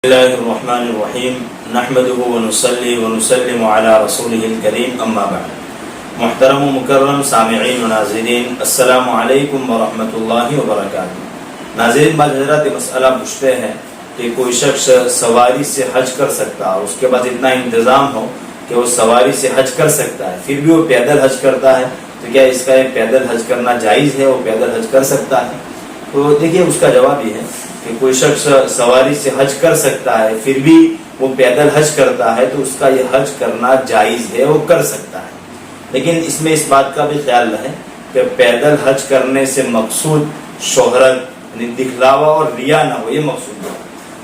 اللہ الرحمن الرحیم نحمده ونصلی ونسلم علی رسوله الکریم اما بعد. محترم و مکرم سامعین و ناظرین، السلام علیکم ورحمۃ اللہ وبرکاتہ. ناظرین، بعض حضرات مسئلہ پوچھتے ہیں کہ کوئی شخص سواری سے حج کر سکتا ہے، اس کے پاس اتنا انتظام ہو کہ وہ سواری سے حج کر سکتا ہے، پھر بھی وہ پیدل حج کرتا ہے، تو کیا اس کا یہ پیدل حج کرنا جائز ہے؟ وہ پیدل حج کر سکتا ہے؟ تو دیکھیے، اس کا جواب یہ ہے کہ کوئی شخص سواری سے حج کر سکتا ہے پھر بھی وہ پیدل حج کرتا ہے تو اس کا یہ حج کرنا جائز ہے، وہ کر سکتا ہے. لیکن اس میں اس بات کا بھی خیال رہے کہ پیدل حج کرنے سے مقصود شہرت یعنی دکھلاوا اور ریا نہ ہو، یہ مقصود ہے.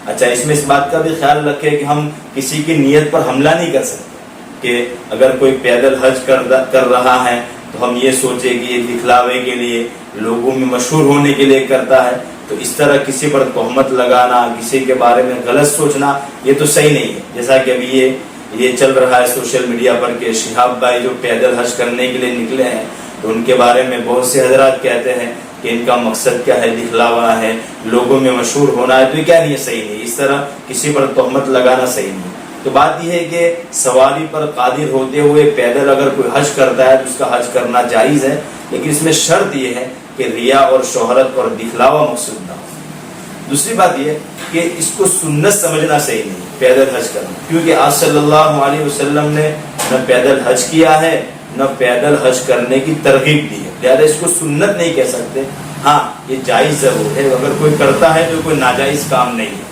اچھا، اس میں اس بات کا بھی خیال رکھے کہ ہم کسی کی نیت پر حملہ نہیں کر سکتے کہ اگر کوئی پیدل حج کر رہا ہے تو ہم یہ سوچے کہ یہ دکھلاوے کے لیے، لوگوں میں مشہور ہونے کے لیے کرتا ہے، تو اس طرح کسی پر تہمت لگانا، کسی کے بارے میں غلط سوچنا، یہ تو صحیح نہیں ہے. جیسا کہ ابھی یہ چل رہا ہے سوشل میڈیا پر کہ شہاب بھائی جو پیدل حج کرنے کے لیے نکلے ہیں تو ان کے بارے میں بہت سے حضرات کہتے ہیں کہ ان کا مقصد کیا ہے، دکھلاوا ہے، لوگوں میں مشہور ہونا ہے. تو یہ کیا نہیں ہے، صحیح نہیں. اس طرح کسی پر تہمت لگانا صحیح نہیں. تو بات یہ ہے کہ سواری پر قادر ہوتے ہوئے پیدل اگر کوئی حج کرتا ہے تو اس کا حج کرنا جائز ہے، لیکن اس میں شرط یہ ہے کہ ریا اور شہرت اور دکھلاوا مقصود نہ ہو. دوسری بات یہ کہ اس کو سنت سمجھنا صحیح نہیں پیدل حج کرنا، کیونکہ آج صلی اللہ علیہ وسلم نے نہ پیدل حج کیا ہے نہ پیدل حج کرنے کی ترغیب دی ہے، لہٰذا اس کو سنت نہیں کہہ سکتے. ہاں، یہ جائز ضرور ہے، اگر کوئی کرتا ہے تو کوئی ناجائز کام نہیں ہے.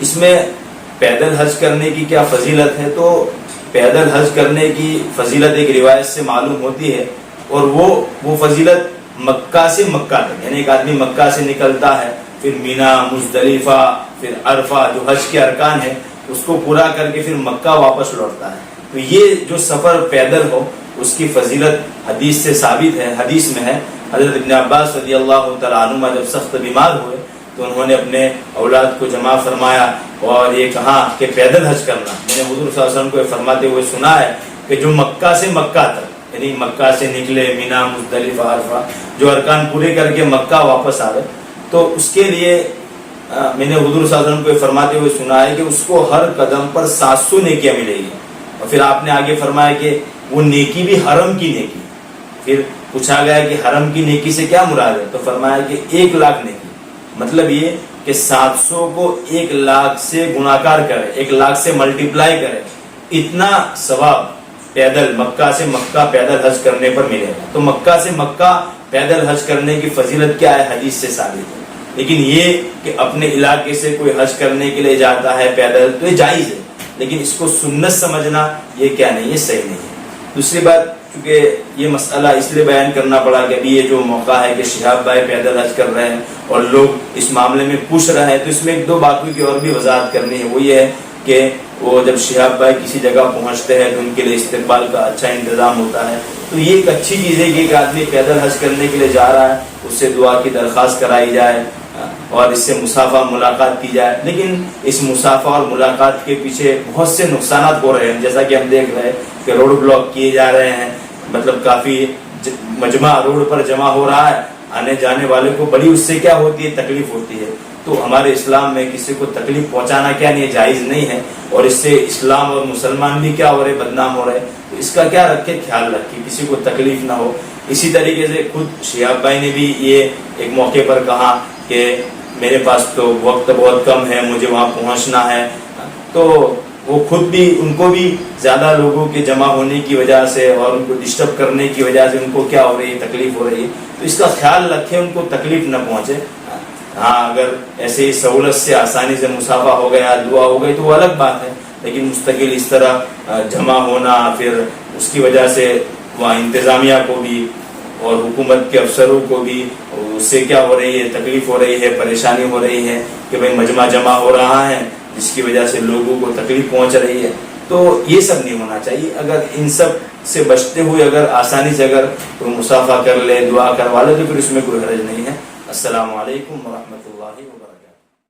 اس میں پیدل حج کرنے کی کیا فضیلت ہے؟ تو پیدل حج کرنے کی فضیلت ایک روایت سے معلوم ہوتی ہے، اور وہ فضیلت مکہ سے مکہ تک، یعنی ایک آدمی مکہ سے نکلتا ہے، پھر مینا، مزدلفہ، پھر عرفہ جو حج کے ارکان ہے اس کو پورا کر کے پھر مکہ واپس لوٹتا ہے. تو یہ جو سفر پیدل ہو اس کی فضیلت حدیث سے ثابت ہے. حدیث میں ہے، حضرت ابن عباس رضی اللہ تعالیٰ عنہما جب سخت بیمار ہوئے تو انہوں نے اپنے اولاد کو جمع فرمایا اور یہ کہا کہ پیدل حج کرنا. میں نے حضور صلی اللہ علیہ وسلم کو فرماتے ہوئے سنا ہے کہ جو مکہ سے مکہ تک، یعنی مکہ سے نکلے، مینا، مزدلفہ، عرفہ، جو ارکان پورے کر کے مکہ واپس آ گئے، تو اس کے لیے میں نے حضور صلی اللہ علیہ وسلم کو فرماتے ہوئے سنا ہے کہ اس کو ہر قدم پر 700 نیکیاں ملے گی. اور پھر آپ نے آگے فرمایا کہ وہ نیکی بھی حرم کی نیکی. پھر پوچھا گیا کہ حرم کی نیکی سے کیا مراد ہے؟ تو فرمایا کہ 1,00,000 نیکی. مطلب یہ کہ 700 کو 1,00,000 سے گناکار کرے، 1,00,000 سے ملٹیپلائی کرے، اتنا ثواب پیدل مکہ سے مکہ پیدل حج کرنے پر ملے گا. تو مکہ سے مکہ پیدل حج کرنے کی فضیلت کیا ہے؟ حدیث سے ثابت ہے. لیکن یہ کہ اپنے علاقے سے کوئی حج کرنے کے لیے جاتا ہے پیدل، تو یہ جائز ہے، لیکن اس کو سنت سمجھنا یہ کیا نہیں ہے، صحیح نہیں ہے. دوسری بات، چونکہ یہ مسئلہ اس لیے بیان کرنا پڑا کہ ابھی یہ جو موقع ہے کہ شہاب بھائی پیدل حج کر رہے ہیں اور لوگ اس معاملے میں پوچھ رہے ہیں، تو اس میں ایک دو باتوں کی اور بھی وضاحت کرنی ہے. وہ یہ ہے کہ وہ جب شہاب بھائی کسی جگہ پہنچتے ہیں تو ان کے لیے استقبال کا اچھا انتظام ہوتا ہے. تو یہ ایک اچھی چیز ہے کہ ایک آدمی پیدل حج کرنے کے لیے جا رہا ہے، اس سے دعا کی درخواست کرائی جائے اور اس سے مصافحہ ملاقات کی جائے. لیکن اس مصافحہ اور ملاقات کے پیچھے بہت سے نقصانات ہو رہے ہیں، جیسا کہ ہم دیکھ رہے ہیں کہ روڈ بلاک کیے جا رہے ہیں، مطلب کافی مجمع روڈ پر جمع ہو رہا ہے، آنے جانے والے کو بڑی اس سے کیا ہوتی ہے، تکلیف ہوتی ہے. تو ہمارے اسلام میں کسی کو تکلیف پہنچانا کیا نہیں ہے، جائز نہیں ہے، اور اس سے اسلام اور مسلمان بھی کیا ہو رہے، بدنام ہو رہے. تو اس کا کیا رکھے، خیال رکھے کسی کو تکلیف نہ ہو. اسی طریقے سے خود شہاب بھائی نے بھی یہ ایک موقع پر کہا کہ میرے پاس تو وقت بہت کم ہے، مجھے وہاں پہنچنا ہے. تو وہ خود بھی، ان کو بھی زیادہ لوگوں کے جمع ہونے کی وجہ سے اور ان کو ڈسٹرب کرنے کی وجہ سے ان کو کیا ہو رہی ہے، تکلیف ہو رہی ہے. تو اس کا خیال رکھیں، ان کو تکلیف نہ پہنچے. ہاں، اگر ایسے ہی سہولت سے آسانی سے مصافحہ ہو گیا، دعا ہو گئی، تو وہ الگ بات ہے. لیکن مستقل اس طرح جمع ہونا، پھر اس کی وجہ سے وہاں انتظامیہ کو بھی اور حکومت کے افسروں کو بھی اس سے کیا ہو رہی ہے، تکلیف ہو رہی ہے، پریشانی ہو رہی ہے کہ بھئی مجمع جمع ہو رہا ہے جس کی وجہ سے لوگوں کو تکلیف پہنچ رہی ہے. تو یہ سب نہیں ہونا چاہیے. اگر ان سب سے بچتے ہوئے اگر آسانی سے اگر کوئی مصافحہ کر لے، دعا کروا لے، تو پھر اس میں کوئی حرج نہیں ہے. السلام علیکم ورحمۃ اللہ.